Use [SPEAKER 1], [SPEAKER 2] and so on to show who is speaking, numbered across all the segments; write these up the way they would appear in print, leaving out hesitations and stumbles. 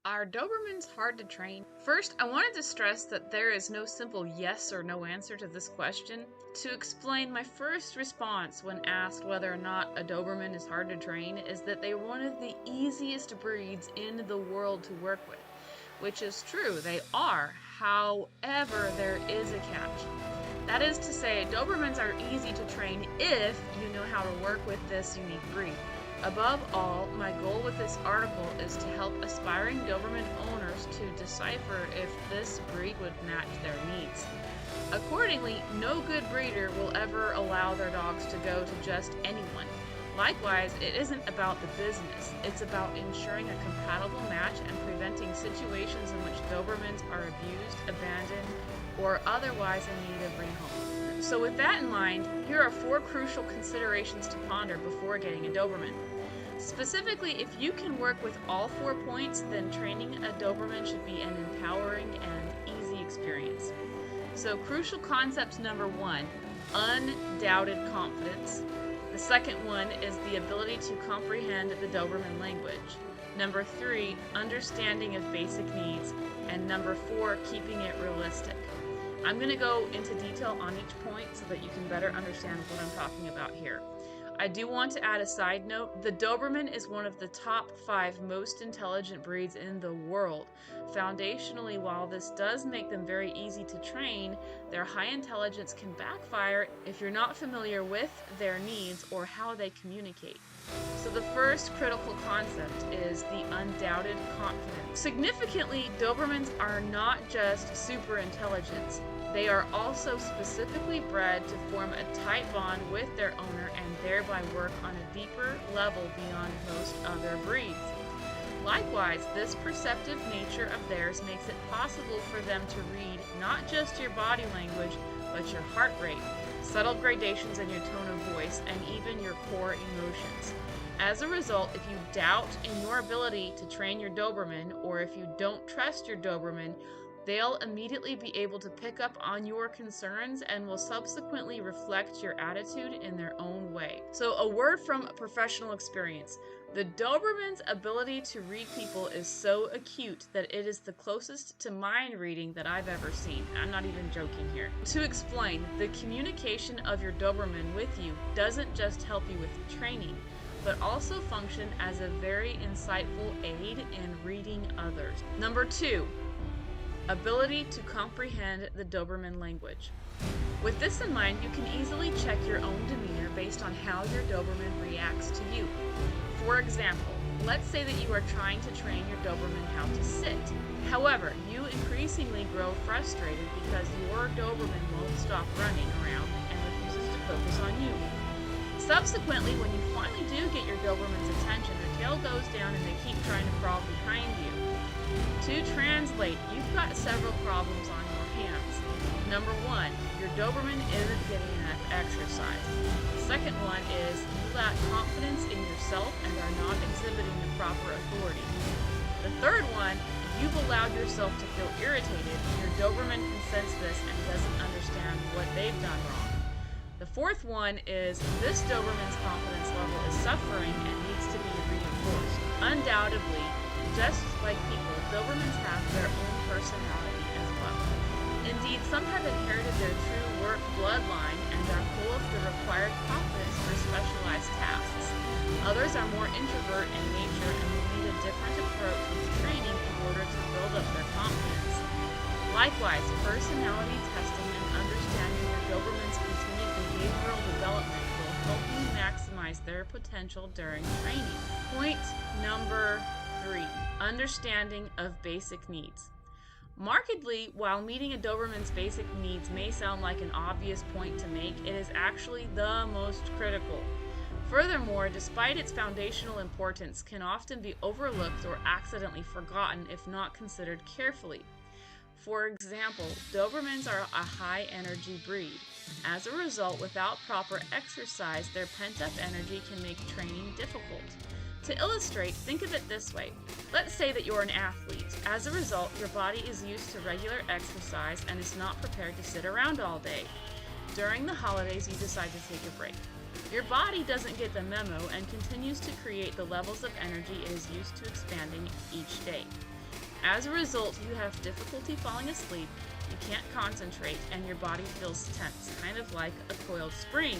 [SPEAKER 1] Are Dobermans hard to train? First, I wanted to stress that there is no simple yes or no answer to this question. To explain, my first response when asked whether or not a Doberman is hard to train is that they're one of the easiest breeds in the world to work with, which is true, they are. However, there is a catch. That is to say, Dobermans are easy to train if you know how to work with this unique breed. Above all, my goal with this article is to help aspiring Doberman owners to decipher if this breed would match their needs. Accordingly, no good breeder will ever allow their dogs to go to just anyone. Likewise, it isn't about the business, it's about ensuring a compatible match and preventing situations in which Dobermans are abused, abandoned, or otherwise in need of rehoming. So with that in mind, here are 4 crucial considerations to ponder before getting a Doberman. Specifically, if you can work with all 4 points, then training a Doberman should be an empowering and easy experience. So crucial concepts number 1, undoubted confidence. The second one is the ability to comprehend the Doberman language. Number 3, understanding of basic needs. And number 4, keeping it realistic. I'm going to go into detail on each point so that you can better understand what I'm talking about here. I do want to add a side note. The Doberman is one of the top 5 most intelligent breeds in the world. Foundationally, while this does make them very easy to train, their high intelligence can backfire if you're not familiar with their needs or how they communicate. So the first critical concept is the undoubted confidence. Significantly, Dobermans are not just super intelligent. They are also specifically bred to form a tight bond with their owner and thereby work on a deeper level beyond most other breeds. Likewise, this perceptive nature of theirs makes it possible for them to read not just your body language, but your heart rate, subtle gradations in your tone of voice, and even your core emotions. As a result, if you doubt in your ability to train your Doberman, or if you don't trust your Doberman, they'll immediately be able to pick up on your concerns and will subsequently reflect your attitude in their own way. So a word from professional experience. The Doberman's ability to read people is so acute that it is the closest to mind reading that I've ever seen. I'm not even joking here. To explain, the communication of your Doberman with you doesn't just help you with training, but also function as a very insightful aid in reading others. Number 2, ability to comprehend the Doberman language. With this in mind, you can easily check your own demeanor based on how your Doberman reacts to you. For example, let's say that you are trying to train your Doberman how to sit. However, you increasingly grow frustrated because your Doberman won't stop running around and refuses to focus on you. Subsequently, when you finally do get your Doberman's attention, their tail goes down and they keep trying to crawl behind you. To translate, you've got several problems on your hands. Number 1, your Doberman isn't getting enough exercise. The second one is you lack confidence in yourself and are not exhibiting the proper authority. The third one, you've allowed yourself to feel irritated. Your Doberman can sense this and doesn't understand what they've done wrong. The fourth one is this Doberman's confidence level is suffering and needs to be reinforced. Undoubtedly, just like people, Dobermans have their own personality as well. Indeed, some have inherited their true work bloodline and are full of the required confidence for specialized tasks. Others are more introvert in nature and will need a different approach with training in order to build up their confidence. Likewise, personality testing and understanding your Doberman's continued behavioral development will help you maximize their potential during training. Point number 3, understanding of basic needs. Markedly, while meeting a Doberman's basic needs may sound like an obvious point to make, it is actually the most critical. Furthermore, despite its foundational importance, can often be overlooked or accidentally forgotten if not considered carefully. For example, Dobermans are a high-energy breed. As a result, without proper exercise, their pent-up energy can make training difficult. To illustrate, think of it this way. Let's say that you're an athlete. As a result, your body is used to regular exercise and is not prepared to sit around all day. During the holidays, you decide to take a break. Your body doesn't get the memo and continues to create the levels of energy it is used to expanding each day. As a result, you have difficulty falling asleep, you can't concentrate, and your body feels tense, kind of like a coiled spring.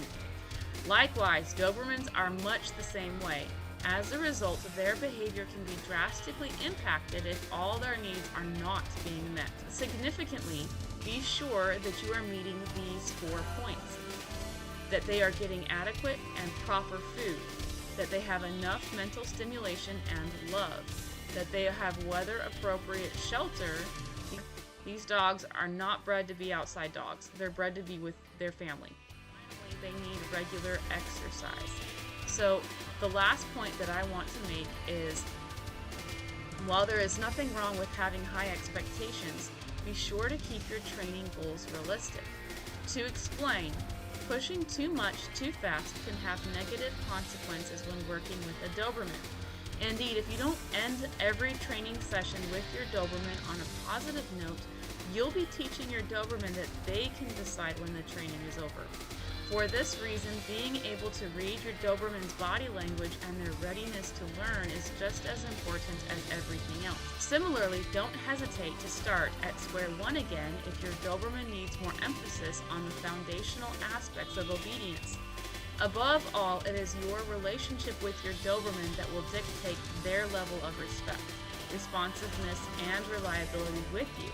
[SPEAKER 1] Likewise, Dobermans are much the same way. As a result, their behavior can be drastically impacted if all their needs are not being met. Significantly, be sure that you are meeting these 4 points: that they are getting adequate and proper food, that they have enough mental stimulation and love, that they have weather-appropriate shelter. These dogs are not bred to be outside dogs. They're bred to be with their family. Finally, they need regular exercise. So the last point that I want to make is, while there is nothing wrong with having high expectations, be sure to keep your training goals realistic. To explain, pushing too much too fast can have negative consequences when working with a Doberman. Indeed, if you don't end every training session with your Doberman on a positive note, you'll be teaching your Doberman that they can decide when the training is over. For this reason, being able to read your Doberman's body language and their readiness to learn is just as important as everything else. Similarly, don't hesitate to start at square one again if your Doberman needs more emphasis on the foundational aspects of obedience. Above all, it is your relationship with your Doberman that will dictate their level of respect, responsiveness, and reliability with you.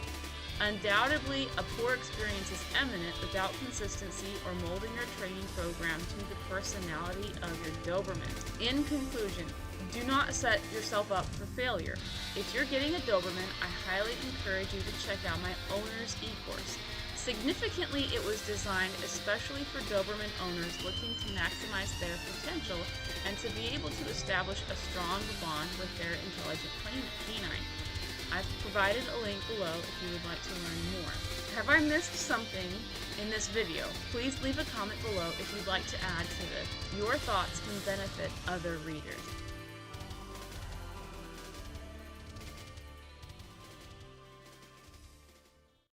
[SPEAKER 1] Undoubtedly, a poor experience is imminent without consistency or molding your training program to the personality of your Doberman. In conclusion, do not set yourself up for failure. If you're getting a Doberman, I highly encourage you to check out my owner's eCourse. Significantly, it was designed especially for Doberman owners looking to maximize their potential and to be able to establish a strong bond with their intelligent canine. I've provided a link below if you would like to learn more. Have I missed something in this video? Please leave a comment below if you'd like to add to this. Your thoughts can benefit other readers.